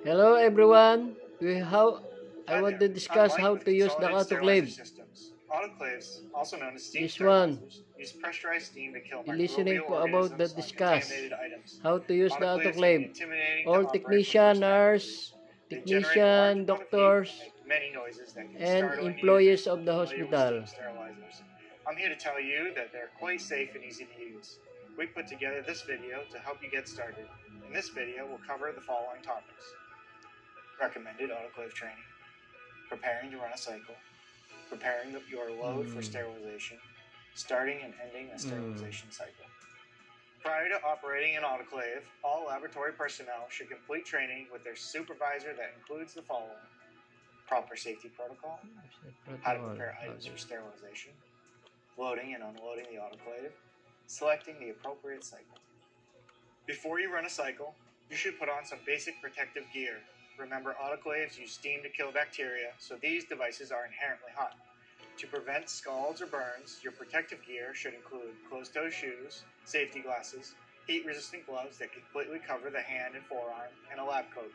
Hello everyone. I Hi want there. to I'm discuss Mike how with to use the Consolidated Sterilizer autoclave. Systems. Autoclaves, also known as steam This one. sterilizers, use pressurized steam to kill You listening microbial po about the organisms on discuss contaminated items. how to use the Autoclaves can be autoclave. intimidating to All operate from technician, first-time nurse, users. They generate a large technician, amount of heat and doctors, make many noises that can be and startling to users employees of the unfamiliar with steam hospital. sterilizers. I'm here to tell you that they're quite safe and easy to use. We put together this video to help you get started. In this video, we'll cover the following topics: recommended autoclave training, preparing to run a cycle, preparing your load for sterilization, starting and ending a sterilization cycle. Prior to operating an autoclave, all laboratory personnel should complete training with their supervisor that includes the following: proper safety protocol, how to prepare items for sterilization, loading and unloading the autoclave, selecting the appropriate cycle. Before you run a cycle, you should put on some basic protective gear. Remember, autoclaves use steam to kill bacteria, so these devices are inherently hot. To prevent scalds or burns, your protective gear should include closed-toe shoes, safety glasses, heat-resistant gloves that completely cover the hand and forearm, and a lab coat.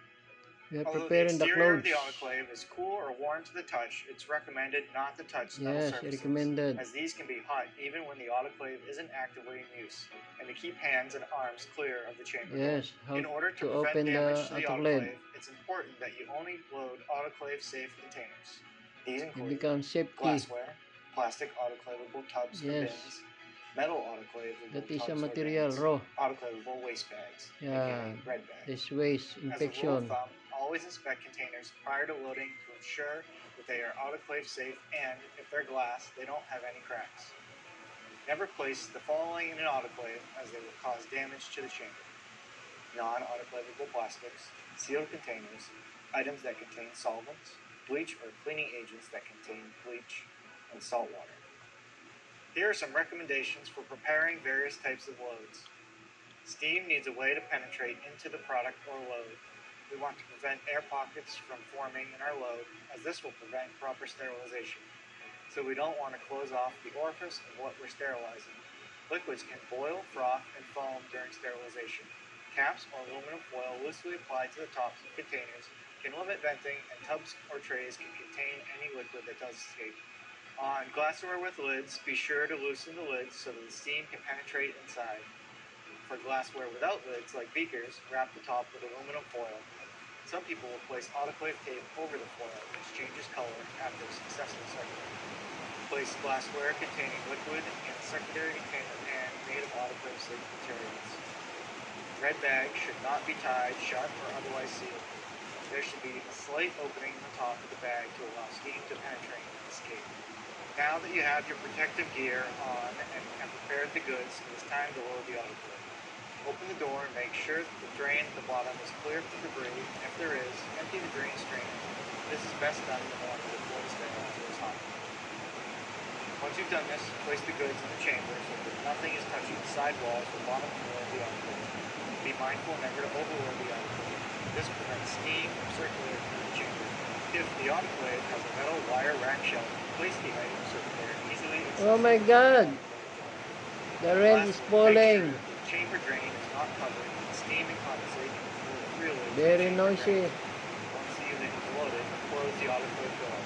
We are Although the preparing the exterior of clothes. the autoclave is cool or warm to the touch, it's recommended not to touch metal Yes, surfaces, recommended. as these can be hot even when the autoclave isn't actively in use, and to keep hands and arms clear of the chamber Yes, how door. In order to to prevent open damage the to the autoclave. autoclave, it's important that you only load autoclave-safe containers. These It include becomes safety. glassware, plastic autoclavable tubs or Yes. bins, metal autoclavable That is a tubs or material bins, raw. autoclavable waste bags, Yeah, aka red bags. this waste As a rule of infection. thumb, always inspect containers prior to loading to ensure that they are autoclave safe, and if they're glass, they don't have any cracks. Never place the following in an autoclave, as they will cause damage to the chamber: non-autoclavable plastics, sealed containers, items that contain solvents, bleach or cleaning agents that contain bleach, and salt water. Here are some recommendations for preparing various types of loads. Steam needs a way to penetrate into the product or load. We want to prevent air pockets from forming in our load, as this will prevent proper sterilization. So we don't want to close off the orifice of what we're sterilizing. Liquids can boil, froth, and foam during sterilization. Caps or aluminum foil loosely applied to the tops of containers can limit venting, and tubs or trays can contain any liquid that does escape. On glassware with lids, be sure to loosen the lids so that the steam can penetrate inside. For glassware without lids, like beakers, wrap the top with aluminum foil. Some people will place autoclave tape over the foil, which changes color after a successful cycle. Place glassware containing liquid in a secondary container pan made of autoclave-safe materials. Red bags should not be tied shut or otherwise sealed. There should be a slight opening in the top of the bag to allow steam to penetrate and escape. Now that you have your protective gear on and have prepared the goods, it is time to load the autoclave. Open the door and make sure that the drain at the bottom is clear from debris, and if there is, empty the drain strainer. This is best done in the morning before the sterilizer is hot. Once you've done this, place the goods in the chamber so that nothing is touching the side walls or bottom floor of the autoclave. Be mindful never to overload the autoclave. This prevents steam from circulating through the chamber. If the autoclave has a metal wire rack shelf, place the items so that they are easily accessible. Oh my God! The rain is falling. The chamber drain is not covered, and steam and condensate can flow freely. Very noisy. Once the unit is loaded, close the autoclave door.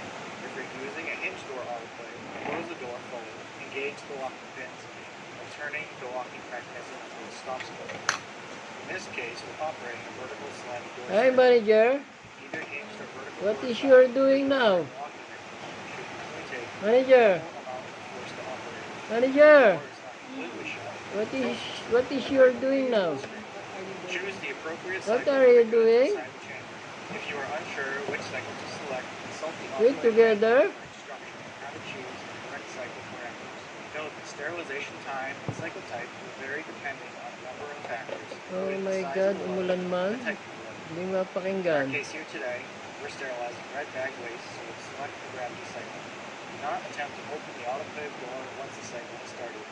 If you're using a hinge door autoclave, close the door fully, engage the locking pins, and turning the locking mechanism until it stops closing. In this case, we're operating a vertical sliding door. Hi, manager. Either hinged or vertical. What is you doing now? Manager. Manager. What is you doing now? Choose the appropriate What cycle are you doing? inside the chamber. If you are unsure which cycle to select, consult the Wait together. instruction on how to choose the correct cycle parameters. Note that sterilization time and cycle type will vary depending on a number of factors. Oh my God, umulan man. Hindi In our mapakinggan. case here today, we're sterilizing red bag waste, so we'll select the gravity cycle. Do not attempt to open the autoclave door once the cycle is started,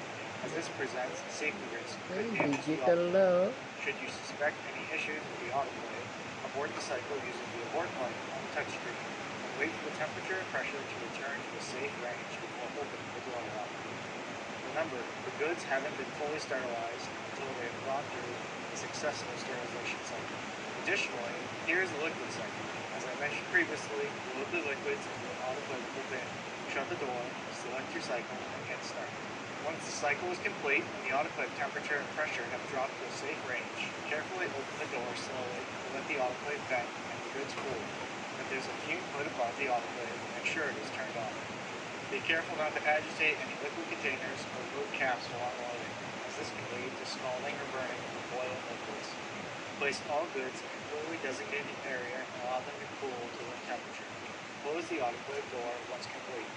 as this presents a safety risk. Ay, digital na oh. Should you suspect any issues with the autoclave, abort the cycle using the abort button on the touchscreen, and wait for the temperature and pressure to return to a safe range before opening the door lock. Remember, the goods haven't been fully sterilized until they have gone through a successful sterilization cycle. The Additionally, here is the liquid cycle. As I mentioned previously, load the liquids into an autoclavable bin, shut the door, select your cycle, and hit start. Once the cycle is complete and the autoclave temperature and pressure have dropped to a safe range, carefully open the door slowly to let the autoclave vent and the goods cool. If there's a fume hood above the autoclave, make sure it is turned on. Be careful not to agitate any liquid containers or remove caps while unloading, as this can lead to scalding or burning of boiling liquids. Place all goods in a clearly designated area and allow them to cool to room temperature. Close the autoclave door once complete.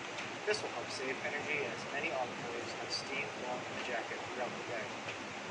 This will help save energy as many autoclaves have steam flowing in the jacket throughout the day.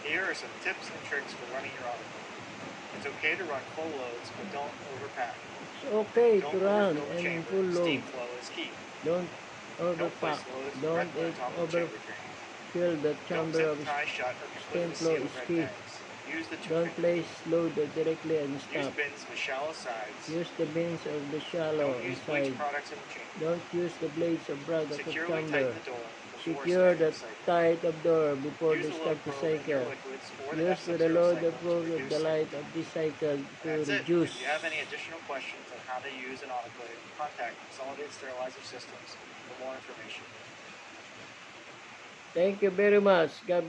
Here are some tips and tricks for running your autoclave. It's okay to run full loads, but don't overpack. It's okay to Don't run overfill the and chamber. full Steam load. flow is key. Don't Don't place overpack. loads Don't directly on top of the chamber drain. overfill the Don't chamber zip of tie shut or steam completely flow seal is red key. bags. Use the two Don't finger place rule. load directly on Use stop. bins with shallow sides. Use the bins of the shallow Don't use bleach inside. products in the chamber. Don't use the blades of product of Securely chamber. tighten the door before Secure starting the the cycle. tight of door before Use they the start load the probe in your cycle. liquids or the Use the SF0 load cycle approach to of reduce the light cycle of time. this cycle And to that's it. reduce. If you have any additional questions on how to use an autoclave, contact Consolidated Sterilizer Systems for more information. Thank you very much. God bless.